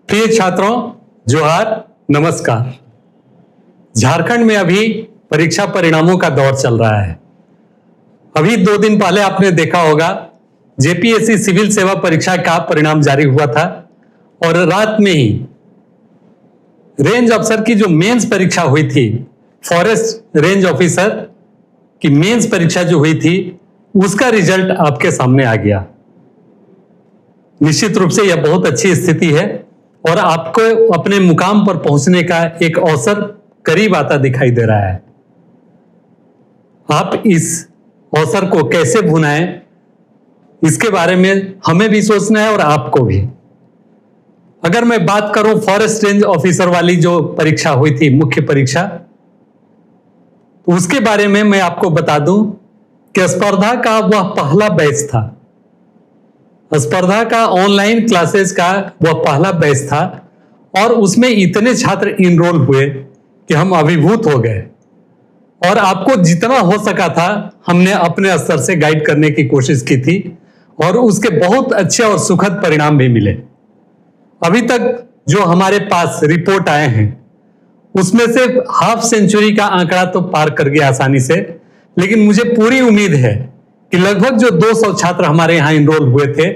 प्रिय छात्रों, जोहार, नमस्कार। झारखंड में अभी परीक्षा परिणामों का दौर चल रहा है। अभी 2 दिन पहले आपने देखा होगा जेपीएससी सिविल सेवा परीक्षा का परिणाम जारी हुआ था और रात में ही रेंज अफसर की जो मेंस परीक्षा हुई थी, फॉरेस्ट रेंज ऑफिसर की मेंस परीक्षा जो हुई थी, उसका रिजल्ट आपके सामने आ गया। निश्चित रूप से यह बहुत अच्छी स्थिति है और आपको अपने मुकाम पर पहुंचने का एक अवसर करीब आता दिखाई दे रहा है। आप इस अवसर को कैसे भुनाएं, इसके बारे में हमें भी सोचना है और आपको भी। अगर मैं बात करूं फॉरेस्ट रेंज ऑफिसर वाली जो परीक्षा हुई थी, मुख्य परीक्षा, तो उसके बारे में मैं आपको बता दूं कि स्पर्धा का वह पहला बैच था। स्पर्धा का ऑनलाइन क्लासेस का वह पहला बैच था और उसमें इतने छात्र इनरोल हुए कि हम अभिभूत हो गए और आपको जितना हो सका था हमने अपने स्तर से गाइड करने की कोशिश की थी और उसके बहुत अच्छे और सुखद परिणाम भी मिले। अभी तक जो हमारे पास रिपोर्ट आए हैं उसमें से हाफ सेंचुरी का आंकड़ा तो पार कर गया आसानी से, लेकिन मुझे पूरी उम्मीद है कि लगभग जो 200 छात्र हमारे यहाँ इनरोल हुए थे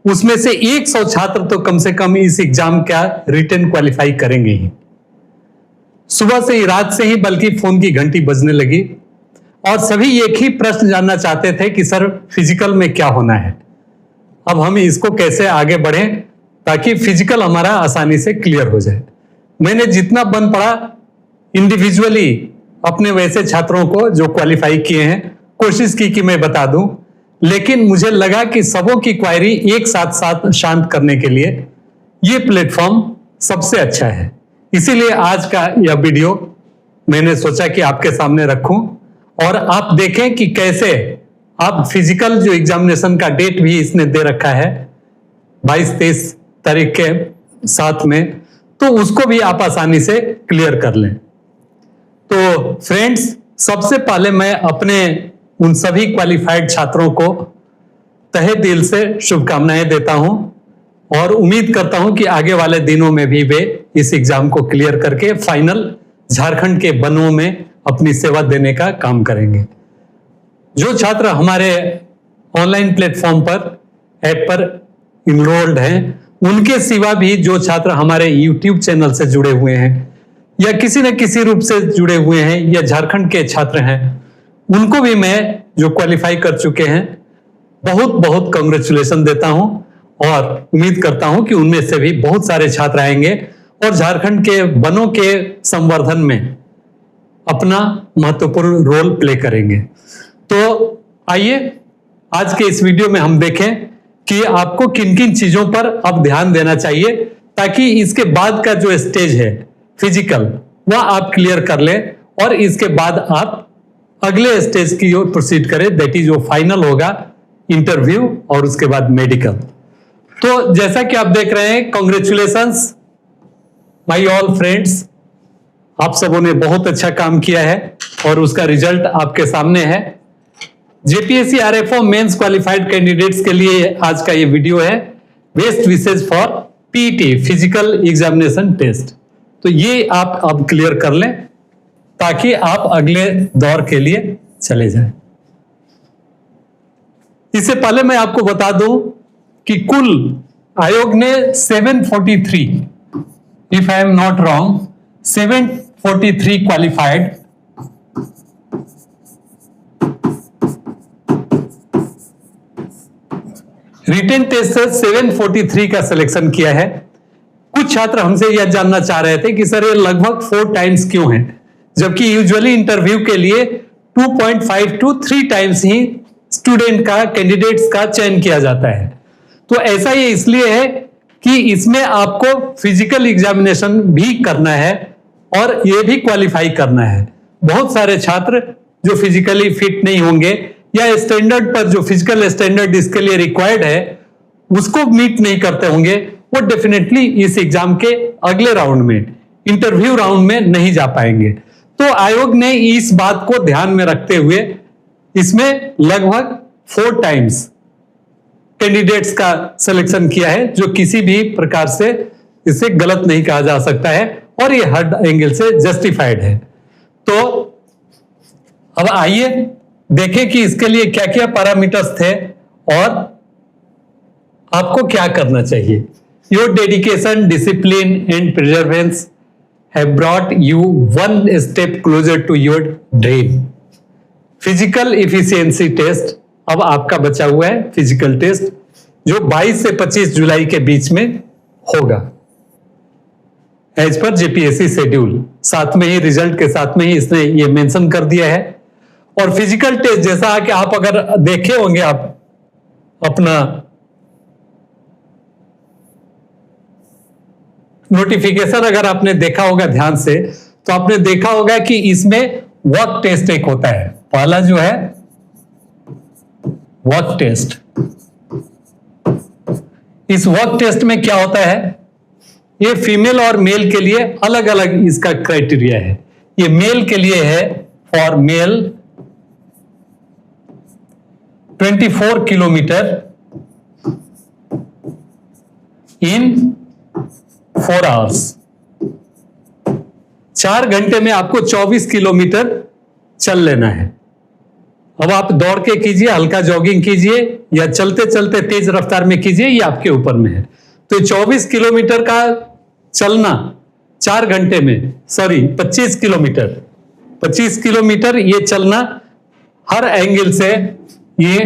उसमें से 100 छात्र तो कम से कम इस एग्जाम का रिटन क्वालिफाई करेंगे ही। सुबह से ही, रात से ही बल्कि फोन की घंटी बजने लगी और सभी एक ही प्रश्न जानना चाहते थे कि सर फिजिकल में क्या होना है, अब हम इसको कैसे आगे बढ़ें ताकि फिजिकल हमारा आसानी से क्लियर हो जाए। मैंने जितना बन पड़ा इंडिविजुअली अपने वैसे छात्रों को जो क्वालिफाई किए हैं कोशिश की कि मैं बता दूं, लेकिन मुझे लगा कि सबों की क्वायरी एक साथ साथ शांत करने के लिए ये प्लेटफॉर्म सबसे अच्छा है। इसीलिए आज का यह वीडियो मैंने सोचा कि आपके सामने रखूं और आप देखें कि कैसे आप फिजिकल जो एग्जामिनेशन का डेट भी इसने दे रखा है 22-23 तारीख के साथ में, तो उसको भी आप आसानी से क्लियर कर लें। तो फ्रेंड्स, सबसे पहले मैं अपने उन सभी क्वालिफाइड छात्रों को तहे दिल से शुभकामनाएं देता हूं और उम्मीद करता हूं कि आगे वाले दिनों में भी वे इस एग्जाम को क्लियर करके फाइनल झारखंड के वनों में अपनी सेवा देने का काम करेंगे। जो छात्र हमारे ऑनलाइन प्लेटफॉर्म पर, ऐप पर इनरोल्ड हैं, उनके सिवा भी जो छात्र हमारे यूट्यूब चैनल से जुड़े हुए हैं या किसी न किसी रूप से जुड़े हुए हैं या झारखंड के छात्र हैं, उनको भी मैं जो क्वालिफाई कर चुके हैं बहुत बहुत कांग्रेचुलेशन देता हूं और उम्मीद करता हूं कि उनमें से भी बहुत सारे छात्र आएंगे और झारखंड के वनों के संवर्धन में अपना महत्वपूर्ण रोल प्ले करेंगे। तो आइए आज के इस वीडियो में हम देखें कि आपको किन किन चीजों पर अब ध्यान देना चाहिए ताकि इसके बाद का जो स्टेज है फिजिकल, वह आप क्लियर कर लें और इसके बाद आप अगले स्टेज की ओर प्रोसीड करें, दैट इज जो फाइनल होगा इंटरव्यू और उसके बाद मेडिकल। तो जैसा कि आप देख रहे हैं, कांग्रेचुलेशंस माय ऑल फ्रेंड्स, आप सबों ने बहुत अच्छा काम किया है और उसका रिजल्ट आपके सामने है। JPSC RFO mains qualified candidates के लिए आज का ये वीडियो है, best wishes for PT physical examination test. तो ये आप अब क्लियर कर लें ताकि आप अगले दौर के लिए चले जाएं। इससे पहले मैं आपको बता दूं कि कुल आयोग ने 743, if I am not wrong, 743 qualified written test से 743 का सिलेक्शन किया है। कुछ छात्र हमसे यह जानना चाह रहे थे कि सर ये लगभग 4 टाइम्स क्यों है, जबकि यूजुअली इंटरव्यू के लिए 2.5 to 3 टाइम्स ही स्टूडेंट का, कैंडिडेट्स का चयन किया जाता है। तो ऐसा ये इसलिए है कि इसमें आपको फिजिकल एग्जामिनेशन भी करना है और ये भी क्वालिफाई करना है। बहुत सारे छात्र जो फिजिकली फिट नहीं होंगे या स्टैंडर्ड पर, जो फिजिकल स्टैंडर्ड इसके लिए रिक्वायर्ड है, उसको मीट नहीं करते होंगे, वो डेफिनेटली इस एग्जाम के अगले राउंड में, इंटरव्यू राउंड में नहीं जा पाएंगे। तो आयोग ने इस बात को ध्यान में रखते हुए इसमें लगभग 4 टाइम्स कैंडिडेट्स का सिलेक्शन किया है जो किसी भी प्रकार से इसे गलत नहीं कहा जा सकता है और ये हर एंगल से जस्टिफाइड है। तो अब आइए देखें कि इसके लिए क्या क्या पैरामीटर्स थे और आपको क्या करना चाहिए। Your dedication, discipline and perseverance have brought you one step closer to your dream. Physical efficiency test अब आपका बचा हुआ है, फिजिकल टेस्ट जो 22 से 25 जुलाई के बीच में होगा एज पर जेपीएससी शेड्यूल। साथ में ही रिजल्ट के साथ में ही इसने ये मेंशन कर दिया है। और फिजिकल टेस्ट जैसा कि आप अगर देखे होंगे, आप अपना नोटिफिकेशन अगर आपने देखा होगा ध्यान से, तो आपने देखा होगा कि इसमें वर्क टेस्ट एक होता है। पहला जो है वर्क टेस्ट, इस वर्क टेस्ट में क्या होता है, ये फीमेल और मेल के लिए अलग अलग इसका क्राइटेरिया है। ये मेल के लिए है, for male 24 kilometre in 4 hours. 4 घंटे में आपको 24 किलोमीटर चल लेना है। अब आप दौड़ के कीजिए, हल्का जॉगिंग कीजिए या चलते चलते तेज रफ्तार में कीजिए, ये आपके ऊपर में है। तो 24 किलोमीटर का चलना 4 घंटे में, 25 किलोमीटर, 25 किलोमीटर ये चलना हर एंगल से ये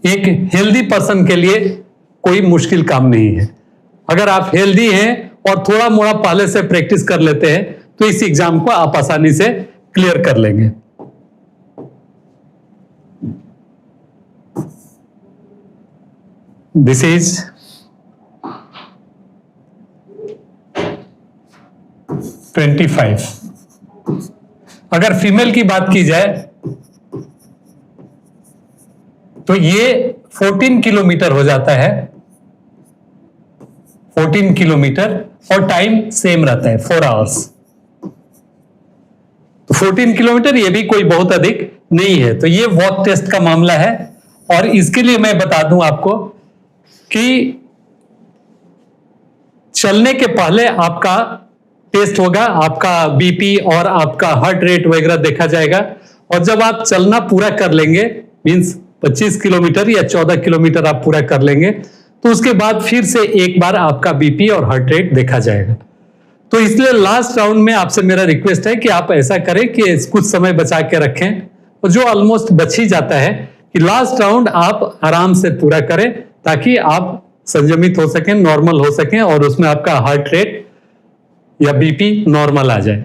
एक हेल्दी पर्सन के लिए कोई मुश्किल काम नहीं है। अगर आप हेल्दी हैं और थोड़ा मोड़ा पहले से प्रैक्टिस कर लेते हैं तो इस एग्जाम को आप आसानी से क्लियर कर लेंगे। This is (25). अगर फीमेल की बात की जाए तो ये 14 किलोमीटर हो जाता है, 14 किलोमीटर, और टाइम सेम रहता है 4 आवर्स। तो 14 किलोमीटर ये भी कोई बहुत अधिक नहीं है। तो ये वॉक टेस्ट का मामला है। और इसके लिए मैं बता दूं आपको कि चलने के पहले आपका टेस्ट होगा, आपका बीपी और आपका हार्ट रेट वगैरह देखा जाएगा। और जब आप चलना पूरा कर लेंगे, मींस 25 किलोमीटर या 14 किलोमीटर आप पूरा कर लेंगे, तो उसके बाद फिर से एक बार आपका बीपी और हार्ट रेट देखा जाएगा। तो इसलिए लास्ट राउंड में आपसे मेरा रिक्वेस्ट है कि आप ऐसा करें कि कुछ समय बचा के रखें, और जो ऑलमोस्ट बच ही जाता है, कि लास्ट राउंड आप आराम से पूरा करें ताकि आप संयमित हो सकें, नॉर्मल हो सकें, और उसमें आपका हार्ट रेट या बीपी नॉर्मल आ जाए।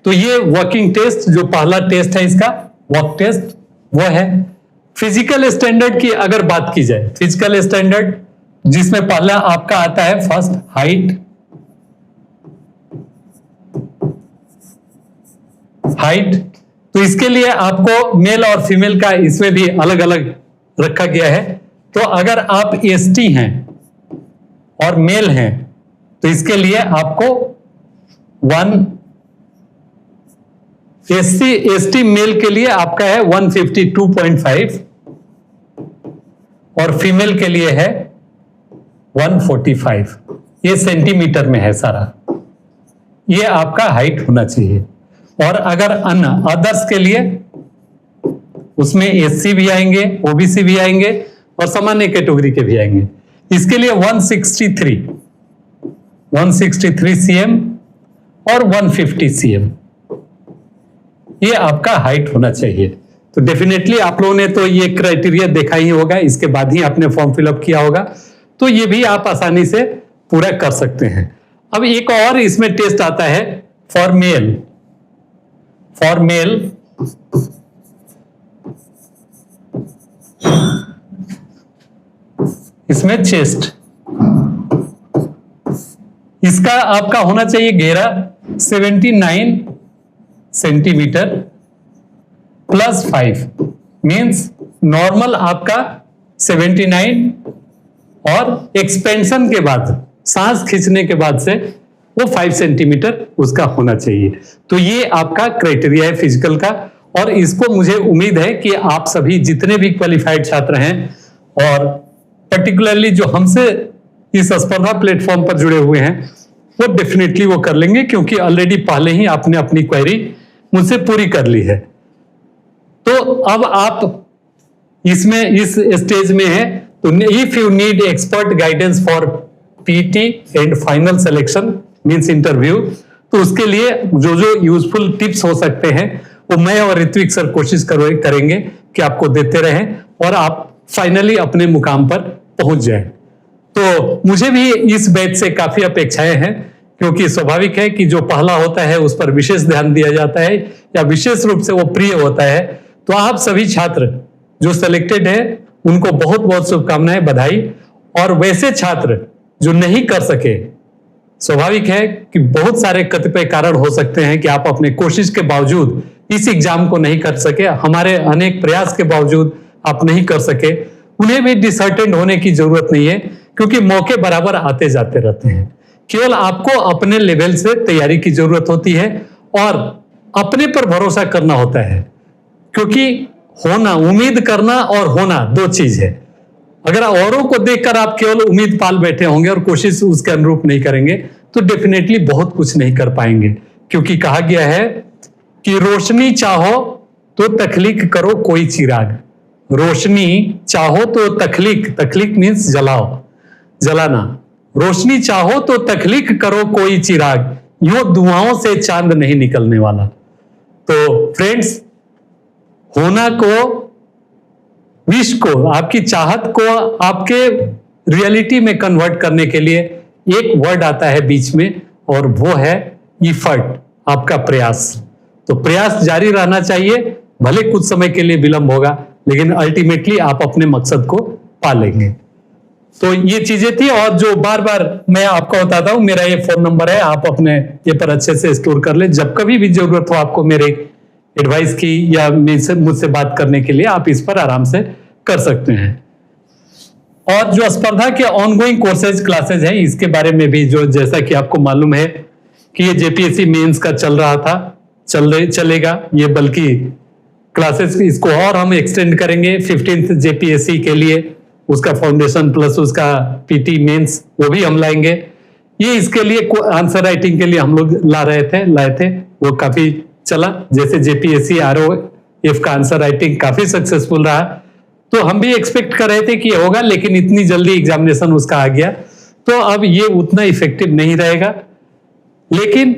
तो ये वर्किंग टेस्ट जो पहला टेस्ट है इसका वर्क टेस्ट वो है। फिजिकल स्टैंडर्ड की अगर बात की जाए, फिजिकल स्टैंडर्ड जिसमें पहला आपका आता है फर्स्ट हाइट, तो इसके लिए आपको मेल और फीमेल का इसमें भी अलग अलग रखा गया है। तो अगर आप एसटी हैं और मेल हैं तो इसके लिए आपको एसटी मेल के लिए आपका है 152.5 और फीमेल के लिए है 145। ये सेंटीमीटर में है सारा, ये आपका हाइट होना चाहिए। और अगर अदर्स के लिए उसमें एससी भी आएंगे, ओबीसी भी आएंगे और सामान्य कैटेगरी के भी आएंगे। इसके लिए 163 सीएम और 150 सीएम ये आपका हाइट होना चाहिए। तो डेफिनेटली आप लोगों ने तो ये क्राइटेरिया देखा ही होगा, इसके बाद ही आपने फॉर्म फिलअप किया होगा, तो ये भी आप आसानी से पूरा कर सकते हैं। अब एक और इसमें टेस्ट आता है फॉर मेल इसमें चेस्ट, इसका आपका होना चाहिए घेरा 79 सेंटीमीटर +5, मींस नॉर्मल आपका 79 और एक्सपेंशन के बाद, सांस खींचने के बाद से वो 5 सेंटीमीटर उसका होना चाहिए। तो ये आपका क्राइटेरिया है फिजिकल का। और इसको मुझे उम्मीद है कि आप सभी जितने भी क्वालिफाइड छात्र हैं और पर्टिकुलरली जो हमसे इस स्पर्धा प्लेटफॉर्म पर जुड़े हुए हैं वो डेफिनेटली वो कर लेंगे, क्योंकि ऑलरेडी पहले ही आपने अपनी क्वेरी मुझसे पूरी कर ली है। तो अब आप इसमें इस स्टेज में है, तो if you need expert guidance for PT and final selection means interview, तो उसके लिए जो जो यूजफुल टिप्स हो सकते हैं वो मैं और ऋत्विक सर कोशिश करेंगे कि आपको देते रहें और आप फाइनली अपने मुकाम पर पहुंच जाएं। तो मुझे भी इस बैच से काफी अपेक्षाएं हैं, क्योंकि स्वाभाविक है कि जो पहला होता है उस पर विशेष ध्यान दिया जाता है या विशेष रूप से वो प्रिय होता है। तो आप सभी छात्र जो सिलेक्टेड है उनको बहुत बहुत शुभकामनाएं, बधाई। और वैसे छात्र जो नहीं कर सके, स्वाभाविक है कि बहुत सारे कतिपय कारण हो सकते हैं कि आप अपने कोशिश के बावजूद इस एग्जाम को नहीं कर सके, हमारे अनेक प्रयास के बावजूद आप नहीं कर सके, उन्हें भी डिसहर्टेंड होने की जरूरत नहीं है, क्योंकि मौके बराबर आते जाते रहते हैं। केवल आपको अपने लेवल से तैयारी की जरूरत होती है और अपने पर भरोसा करना होता है, क्योंकि होना, उम्मीद करना और होना दो चीज है। अगर औरों को देखकर आप केवल उम्मीद पाल बैठे होंगे और कोशिश उसके अनुरूप नहीं करेंगे तो डेफिनेटली बहुत कुछ नहीं कर पाएंगे, क्योंकि कहा गया है कि रोशनी चाहो तो तख्लीक करो कोई चिराग। रोशनी चाहो तो तख्लीक मीन्स जलाओ, जलाना। रोशनी चाहो तो तख्लीक करो कोई चिराग, यूं दुआओं से चांद नहीं निकलने वाला। तो फ्रेंड्स, होना को, विश को, आपकी चाहत को आपके रियलिटी में कन्वर्ट करने के लिए एक वर्ड आता है बीच में, और वो है इफर्ट, आपका प्रयास। तो प्रयास जारी रहना चाहिए, भले कुछ समय के लिए विलंब होगा, लेकिन अल्टीमेटली आप अपने मकसद को पा लेंगे। तो ये चीजें थी, और जो बार बार मैं आपको बताता हूं, मेरा ये फोन नंबर है, आप अपने ये पर अच्छे से स्टोर कर ले। जब कभी भी जरूरत हो आपको मेरे एडवाइस की या मुझसे बात करने के लिए, आप इस पर आराम से कर सकते हैं। और जो स्पर्धा के ऑनगोइंग कोर्सेज क्लासेज हैं, इसके बारे में भी, जो जैसा कि आपको मालूम है कि ये जेपीएससी मेंस का चल रहा था, चलेगा ये, बल्कि क्लासेस इसको और हम एक्सटेंड करेंगे 15th जेपीएससी के लिए, उसका फाउंडेशन प्लस उसका पीटी मेंस वो भी हम लाएंगे। ये इसके लिए आंसर राइटिंग के लिए हम लोग लाए थे, वो काफी चला। जैसे जेपीएससी आरओएफ का आंसर राइटिंग काफी सक्सेसफुल रहा, तो हम भी एक्सपेक्ट कर रहे थे कि ये होगा, लेकिन इतनी जल्दी एग्जामिनेशन उसका आ गया, तो अब ये उतना इफेक्टिव नहीं रहेगा। लेकिन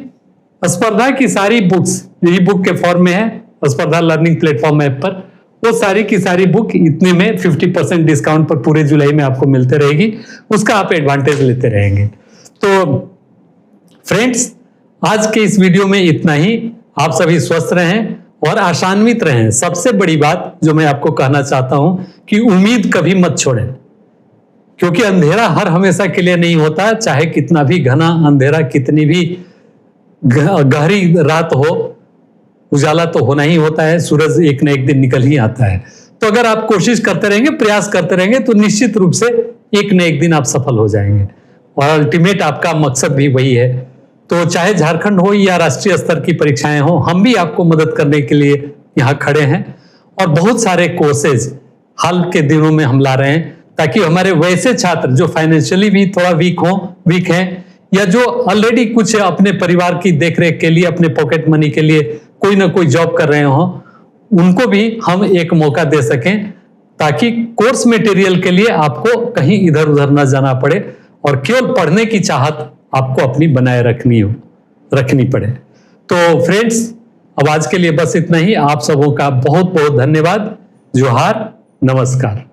स्पर्धा की सारी बुक्स ई बुक के फॉर्म में है, स्पर्धा लर्निंग प्लेटफॉर्म ऐप पर, वो सारी की सारी बुक इतने में 50% डिस्काउंट पर पूरे जुलाई में आपको मिलते रहेगी, उसका आप एडवांटेज लेते रहेंगे। तो फ्रेंड्स, आज के इस वीडियो में इतना ही। आप सभी स्वस्थ रहें और आशान्वित रहें। सबसे बड़ी बात जो मैं आपको कहना चाहता हूं कि उम्मीद कभी मत छोड़ें, क्योंकि अंधेरा हर हमेशा के लिए नहीं होता। चाहे कितना भी घना अंधेरा, कितनी भी गहरी रात हो, उजाला तो होना ही होता है, सूरज एक न एक दिन निकल ही आता है। तो अगर आप कोशिश करते रहेंगे, प्रयास करते रहेंगे, तो निश्चित रूप से एक न एक दिन आप सफल हो जाएंगे, और अल्टीमेट आपका मकसद भी वही है। तो चाहे झारखंड हो या राष्ट्रीय स्तर की परीक्षाएं हो, हम भी आपको मदद करने के लिए यहाँ खड़े हैं, और बहुत सारे कोर्सेज हाल के दिनों में हम ला रहे हैं, ताकि हमारे वैसे छात्र जो फाइनेंशियली भी थोड़ा वीक हैं, या जो ऑलरेडी कुछ अपने परिवार की देखरेख के लिए, अपने पॉकेट मनी के लिए कोई ना कोई जॉब कर रहे हो, उनको भी हम एक मौका दे सकें, ताकि कोर्स मटेरियल के लिए आपको कहीं इधर उधर न जाना पड़े, और केवल पढ़ने की चाहत आपको अपनी बनाए रखनी पड़े। तो फ्रेंड्स, अब आज के लिए बस इतना ही। आप सबों का बहुत बहुत धन्यवाद। जोहार, नमस्कार।